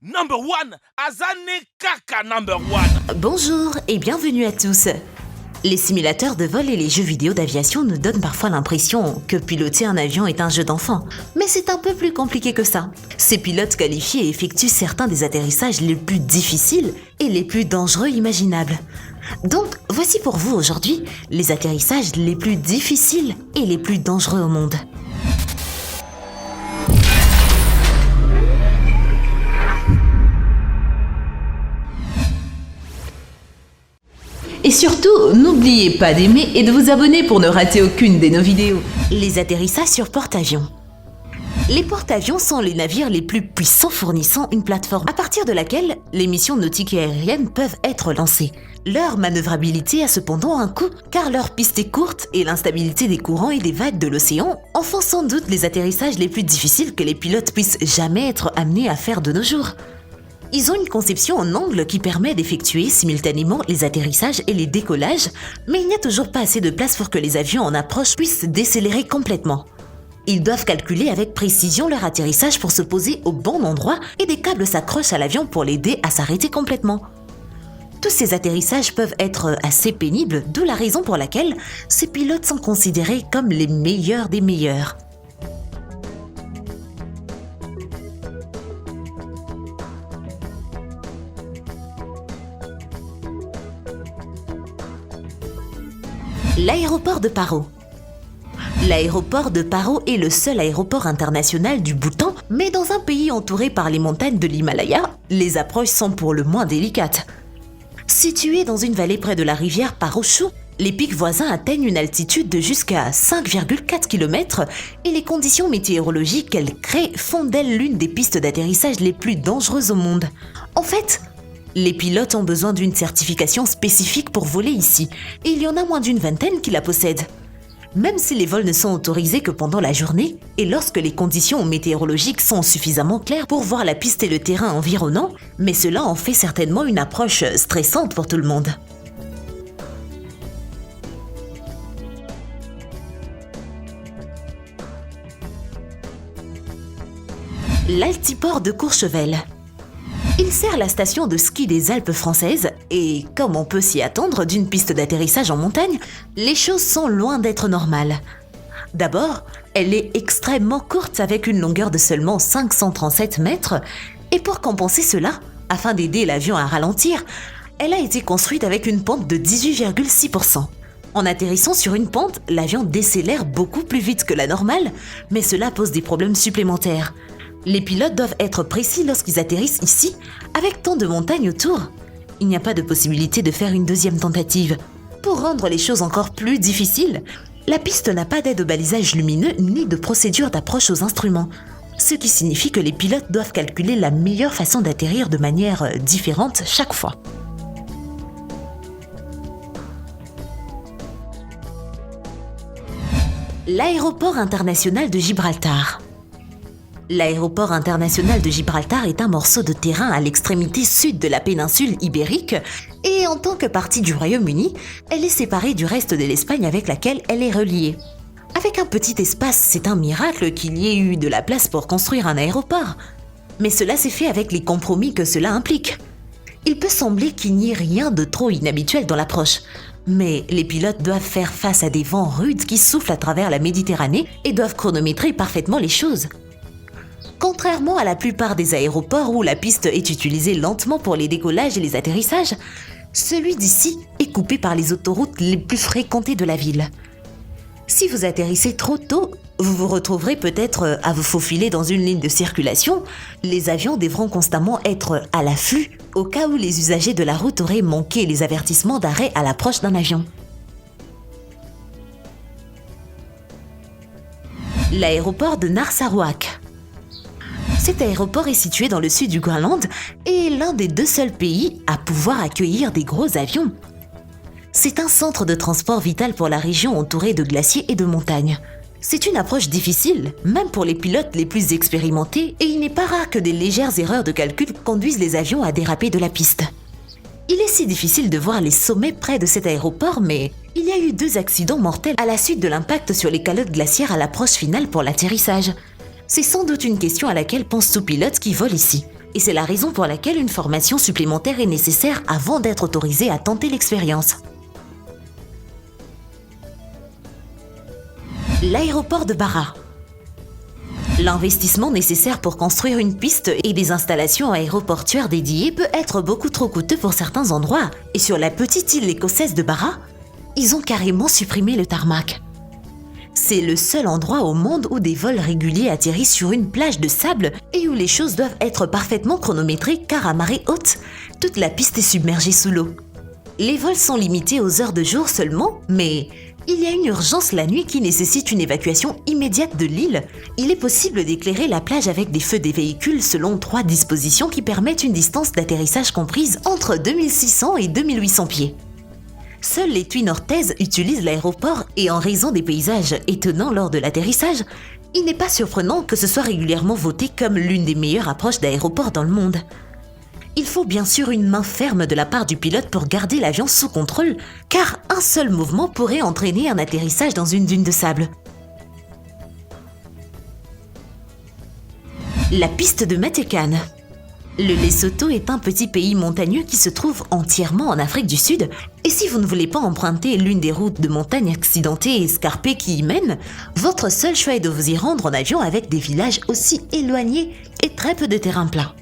Number one, Azane Kaka number one. Bonjour et bienvenue à tous. Les simulateurs de vol et les jeux vidéo d'aviation nous donnent parfois l'impression que piloter un avion est un jeu d'enfant. Mais c'est un peu plus compliqué que ça. Ces pilotes qualifiés effectuent certains des atterrissages les plus difficiles et les plus dangereux imaginables. Donc, voici pour vous aujourd'hui les atterrissages les plus difficiles et les plus dangereux au monde. Et surtout, n'oubliez pas d'aimer et de vous abonner pour ne rater aucune de nos vidéos. Les atterrissages sur porte-avions. Les porte-avions sont les navires les plus puissants fournissant une plateforme à partir de laquelle les missions nautiques et aériennes peuvent être lancées. Leur manœuvrabilité a cependant un coût car leur piste est courte et l'instabilité des courants et des vagues de l'océan en font sans doute les atterrissages les plus difficiles que les pilotes puissent jamais être amenés à faire de nos jours. Ils ont une conception en angle qui permet d'effectuer simultanément les atterrissages et les décollages, mais il n'y a toujours pas assez de place pour que les avions en approche puissent décélérer complètement. Ils doivent calculer avec précision leur atterrissage pour se poser au bon endroit et des câbles s'accrochent à l'avion pour l'aider à s'arrêter complètement. Tous ces atterrissages peuvent être assez pénibles, d'où la raison pour laquelle ces pilotes sont considérés comme les meilleurs des meilleurs. L'aéroport de Paro. L'aéroport de Paro est le seul aéroport international du Bhoutan, mais dans un pays entouré par les montagnes de l'Himalaya, les approches sont pour le moins délicates. Situé dans une vallée près de la rivière Paroshu, les pics voisins atteignent une altitude de jusqu'à 5,4 km et les conditions météorologiques qu'elles créent font d'elle l'une des pistes d'atterrissage les plus dangereuses au monde. En fait, les pilotes ont besoin d'une certification spécifique pour voler ici, et il y en a moins d'une vingtaine qui la possèdent. Même si les vols ne sont autorisés que pendant la journée, et lorsque les conditions météorologiques sont suffisamment claires pour voir la piste et le terrain environnant, mais cela en fait certainement une approche stressante pour tout le monde. L'altiport de Courchevel. Il sert la station de ski des Alpes françaises et, comme on peut s'y attendre d'une piste d'atterrissage en montagne, les choses sont loin d'être normales. D'abord, elle est extrêmement courte avec une longueur de seulement 537 mètres et pour compenser cela, afin d'aider l'avion à ralentir, elle a été construite avec une pente de 18,6%. En atterrissant sur une pente, l'avion décélère beaucoup plus vite que la normale, mais cela pose des problèmes supplémentaires. Les pilotes doivent être précis lorsqu'ils atterrissent ici, avec tant de montagnes autour. Il n'y a pas de possibilité de faire une deuxième tentative. Pour rendre les choses encore plus difficiles, la piste n'a pas d'aide au balisage lumineux ni de procédure d'approche aux instruments. Ce qui signifie que les pilotes doivent calculer la meilleure façon d'atterrir de manière différente chaque fois. L'aéroport international de Gibraltar. L'aéroport international de Gibraltar est un morceau de terrain à l'extrémité sud de la péninsule ibérique et en tant que partie du Royaume-Uni, elle est séparée du reste de l'Espagne avec laquelle elle est reliée. Avec un petit espace, c'est un miracle qu'il y ait eu de la place pour construire un aéroport. Mais cela s'est fait avec les compromis que cela implique. Il peut sembler qu'il n'y ait rien de trop inhabituel dans l'approche. Mais les pilotes doivent faire face à des vents rudes qui soufflent à travers la Méditerranée et doivent chronométrer parfaitement les choses. Contrairement à la plupart des aéroports où la piste est utilisée lentement pour les décollages et les atterrissages, celui d'ici est coupé par les autoroutes les plus fréquentées de la ville. Si vous atterrissez trop tôt, vous vous retrouverez peut-être à vous faufiler dans une ligne de circulation. Les avions devront constamment être à l'affût au cas où les usagers de la route auraient manqué les avertissements d'arrêt à l'approche d'un avion. L'aéroport de Narsarsuaq. Cet aéroport est situé dans le sud du Groenland et est l'un des deux seuls pays à pouvoir accueillir des gros avions. C'est un centre de transport vital pour la région entourée de glaciers et de montagnes. C'est une approche difficile, même pour les pilotes les plus expérimentés, et il n'est pas rare que des légères erreurs de calcul conduisent les avions à déraper de la piste. Il est si difficile de voir les sommets près de cet aéroport, mais il y a eu 2 accidents mortels à la suite de l'impact sur les calottes glaciaires à l'approche finale pour l'atterrissage. C'est sans doute une question à laquelle pense tout pilote qui vole ici. Et c'est la raison pour laquelle une formation supplémentaire est nécessaire avant d'être autorisé à tenter l'expérience. L'aéroport de Barra. L'investissement nécessaire pour construire une piste et des installations aéroportuaires dédiées peut être beaucoup trop coûteux pour certains endroits. Et sur la petite île écossaise de Barra, ils ont carrément supprimé le tarmac. C'est le seul endroit au monde où des vols réguliers atterrissent sur une plage de sable et où les choses doivent être parfaitement chronométrées car à marée haute, toute la piste est submergée sous l'eau. Les vols sont limités aux heures de jour seulement, mais il y a une urgence la nuit qui nécessite une évacuation immédiate de l'île. Il est possible d'éclairer la plage avec des feux des véhicules selon 3 dispositions qui permettent une distance d'atterrissage comprise entre 2600 et 2800 pieds. Seules les Twin Orthez utilisent l'aéroport et en raison des paysages étonnants lors de l'atterrissage, il n'est pas surprenant que ce soit régulièrement voté comme l'une des meilleures approches d'aéroport dans le monde. Il faut bien sûr une main ferme de la part du pilote pour garder l'avion sous contrôle, car un seul mouvement pourrait entraîner un atterrissage dans une dune de sable. La piste de Matekan. Le Lesotho est un petit pays montagneux qui se trouve entièrement en Afrique du Sud, et si vous ne voulez pas emprunter l'une des routes de montagne accidentées et escarpées qui y mènent, votre seul choix est de vous y rendre en avion avec des villages aussi éloignés et très peu de terrain plat.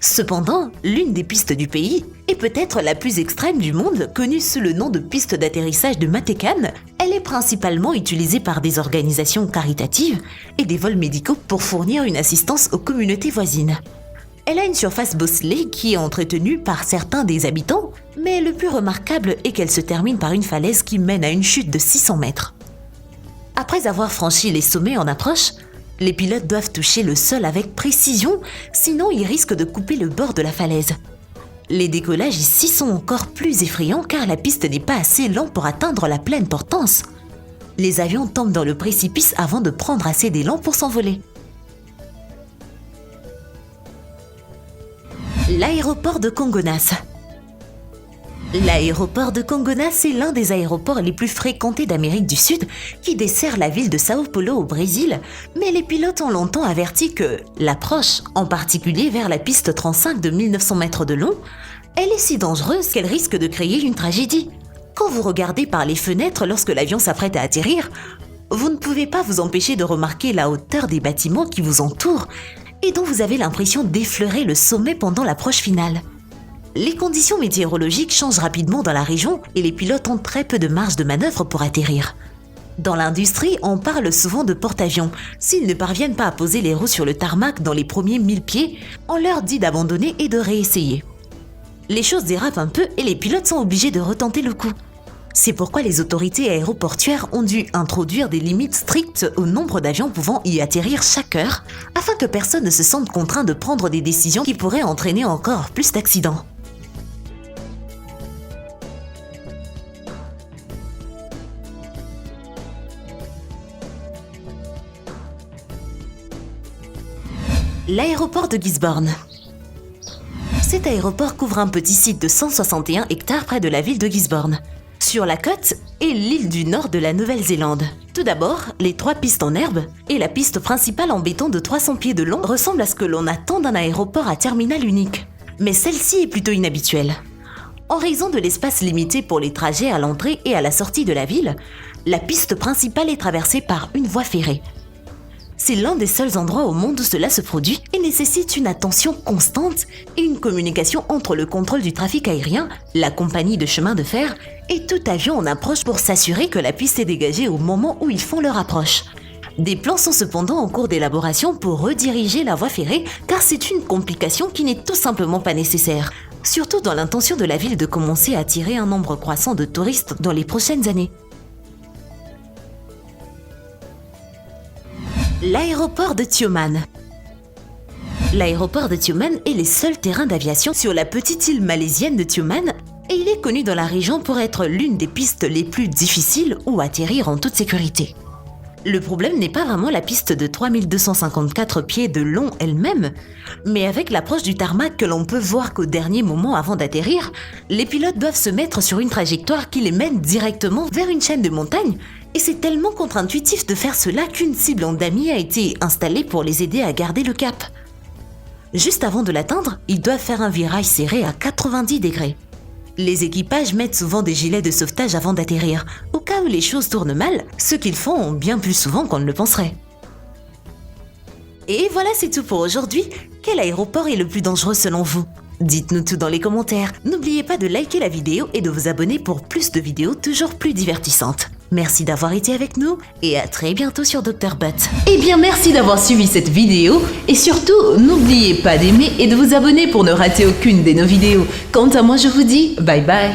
Cependant, l'une des pistes du pays est peut-être la plus extrême du monde, connue sous le nom de piste d'atterrissage de Matekan. Elle est principalement utilisée par des organisations caritatives et des vols médicaux pour fournir une assistance aux communautés voisines. Elle a une surface bosselée qui est entretenue par certains des habitants, mais le plus remarquable est qu'elle se termine par une falaise qui mène à une chute de 600 mètres. Après avoir franchi les sommets en approche, les pilotes doivent toucher le sol avec précision, sinon ils risquent de couper le bord de la falaise. Les décollages ici sont encore plus effrayants car la piste n'est pas assez lent pour atteindre la pleine portance. Les avions tombent dans le précipice avant de prendre assez d'élan pour s'envoler. L'aéroport de Congonhas. L'aéroport de Congonhas est l'un des aéroports les plus fréquentés d'Amérique du Sud qui dessert la ville de Sao Paulo au Brésil, mais les pilotes ont longtemps averti que l'approche, en particulier vers la piste 35 de 1900 mètres de long, elle est si dangereuse qu'elle risque de créer une tragédie. Quand vous regardez par les fenêtres lorsque l'avion s'apprête à atterrir, vous ne pouvez pas vous empêcher de remarquer la hauteur des bâtiments qui vous entourent et dont vous avez l'impression d'effleurer le sommet pendant l'approche finale. Les conditions météorologiques changent rapidement dans la région et les pilotes ont très peu de marge de manœuvre pour atterrir. Dans l'industrie, on parle souvent de porte-avions. S'ils ne parviennent pas à poser les roues sur le tarmac dans les premiers 1000 pieds, on leur dit d'abandonner et de réessayer. Les choses dérapent un peu et les pilotes sont obligés de retenter le coup. C'est pourquoi les autorités aéroportuaires ont dû introduire des limites strictes au nombre d'avions pouvant y atterrir chaque heure, afin que personne ne se sente contraint de prendre des décisions qui pourraient entraîner encore plus d'accidents. L'aéroport de Gisborne. Cet aéroport couvre un petit site de 161 hectares près de la ville de Gisborne. Sur la côte est l'île du nord de la Nouvelle-Zélande. Tout d'abord, les 3 pistes en herbe et la piste principale en béton de 300 pieds de long ressemblent à ce que l'on attend d'un aéroport à terminal unique. Mais celle-ci est plutôt inhabituelle. En raison de l'espace limité pour les trajets à l'entrée et à la sortie de la ville, la piste principale est traversée par une voie ferrée. C'est l'un des seuls endroits au monde où cela se produit et nécessite une attention constante et une communication entre le contrôle du trafic aérien, la compagnie de chemin de fer et tout avion en approche pour s'assurer que la piste est dégagée au moment où ils font leur approche. Des plans sont cependant en cours d'élaboration pour rediriger la voie ferrée car c'est une complication qui n'est tout simplement pas nécessaire, surtout dans l'intention de la ville de commencer à attirer un nombre croissant de touristes dans les prochaines années. L'aéroport de Tioman. L'aéroport de Tioman est le seul terrain d'aviation sur la petite île malaisienne de Tioman et il est connu dans la région pour être l'une des pistes les plus difficiles où atterrir en toute sécurité. Le problème n'est pas vraiment la piste de 3254 pieds de long elle-même, mais avec l'approche du tarmac que l'on peut voir qu'au dernier moment avant d'atterrir, les pilotes doivent se mettre sur une trajectoire qui les mène directement vers une chaîne de montagnes. Et c'est tellement contre-intuitif de faire cela qu'une cible en damier a été installée pour les aider à garder le cap. Juste avant de l'atteindre, ils doivent faire un virage serré à 90 degrés. Les équipages mettent souvent des gilets de sauvetage avant d'atterrir, au cas où les choses tournent mal, ce qu'ils font bien plus souvent qu'on ne le penserait. Et voilà, c'est tout pour aujourd'hui. Quel aéroport est le plus dangereux selon vous? Dites-nous tout dans les commentaires. N'oubliez pas de liker la vidéo et de vous abonner pour plus de vidéos toujours plus divertissantes. Merci d'avoir été avec nous et à très bientôt sur Dr Butt. Eh bien, merci d'avoir suivi cette vidéo et surtout, n'oubliez pas d'aimer et de vous abonner pour ne rater aucune de nos vidéos. Quant à moi, je vous dis bye bye.